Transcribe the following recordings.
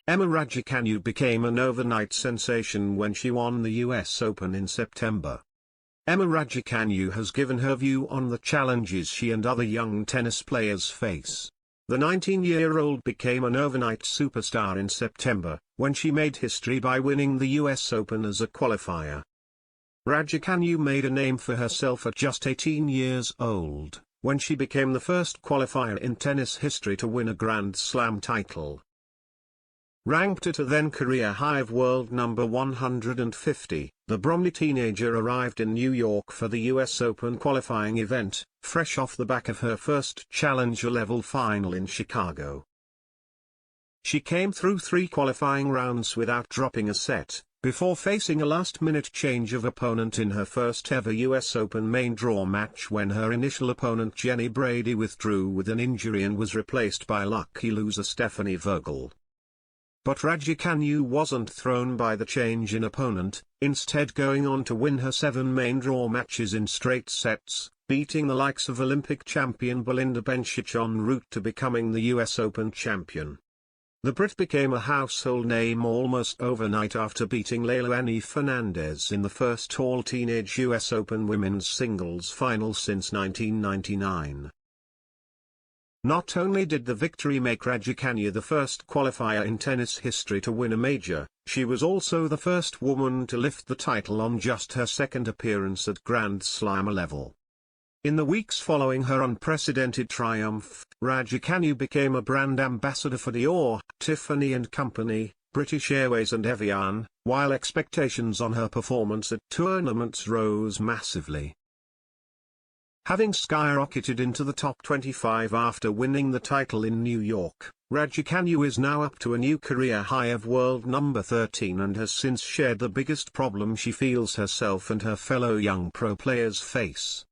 Emma Raducanu became an overnight sensation when she won the US Open in September. Emma Raducanu has given her view on the challenges she and other young tennis players face. The 19-year-old became an overnight superstar in September, when she made history by winning the US Open as a qualifier. Raducanu made a name for herself at just 18 years old, when she became the first qualifier in tennis history to win a Grand Slam title. Ranked at a then-career high of world number 150, the Bromley teenager arrived in New York for the US Open qualifying event, fresh off the back of her first challenger-level final in Chicago. She came through 3 qualifying rounds without dropping a set, before facing a last-minute change of opponent in her first-ever US Open main draw match when her initial opponent Jenny Brady withdrew with an injury and was replaced by lucky loser Stephanie Vogel. But Raducanu wasn't thrown by the change in opponent, instead going on to win her 7 main draw matches in straight sets, beating the likes of Olympic champion Belinda Bencic en route to becoming the US Open champion. The Brit became a household name almost overnight after beating Leilani Fernandez in the first all-teenage US Open women's singles final since 1999. Not only did the victory make Raducanu the first qualifier in tennis history to win a major, she was also the first woman to lift the title on just her second appearance at Grand Slam level. In the weeks following her unprecedented triumph, Raducanu became a brand ambassador for Dior, Tiffany & Company, British Airways and Evian, while expectations on her performance at tournaments rose massively. Having skyrocketed into the top 25 after winning the title in New York, Raducanu is now up to a new career high of world number 13 and has since shared the biggest problem she feels herself and her fellow young pro players face.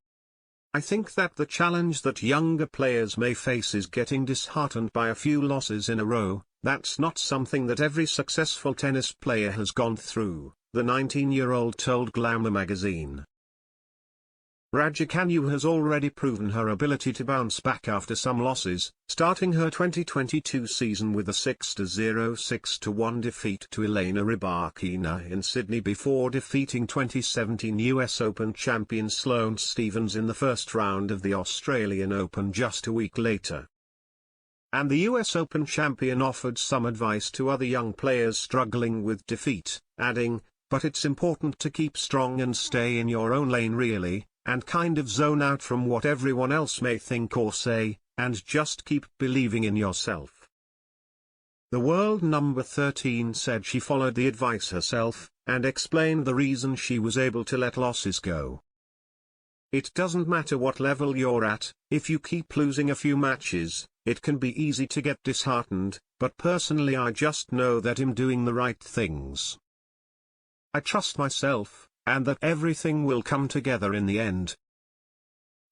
I think that the challenge that younger players may face is getting disheartened by a few losses in a row. That's not something that every successful tennis player has gone through, the 19-year-old told Glamour magazine. Raducanu has already proven her ability to bounce back after some losses, starting her 2022 season with a 6-0 6-1 defeat to Elena Rybakina in Sydney before defeating 2017 US Open champion Sloane Stephens in the first round of the Australian Open just a week later. And the US Open champion offered some advice to other young players struggling with defeat, adding, "But it's important to keep strong and stay in your own lane really, and kind of zone out from what everyone else may think or say, and just keep believing in yourself." The world number 13 said she followed the advice herself, and explained the reason she was able to let losses go. "It doesn't matter what level you're at, if you keep losing a few matches, it can be easy to get disheartened, but personally I just know that I'm doing the right things. I trust myself, and that everything will come together in the end."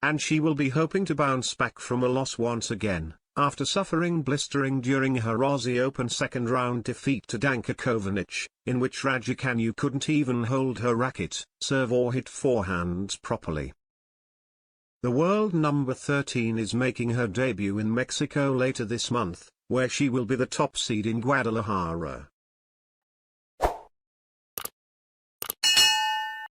And she will be hoping to bounce back from a loss once again, after suffering blistering during her Aussie Open second-round defeat to Danka Kovanic, in which Raducanu couldn't even hold her racket, serve or hit forehands properly. The world number 13 is making her debut in Mexico later this month, where she will be the top seed in Guadalajara.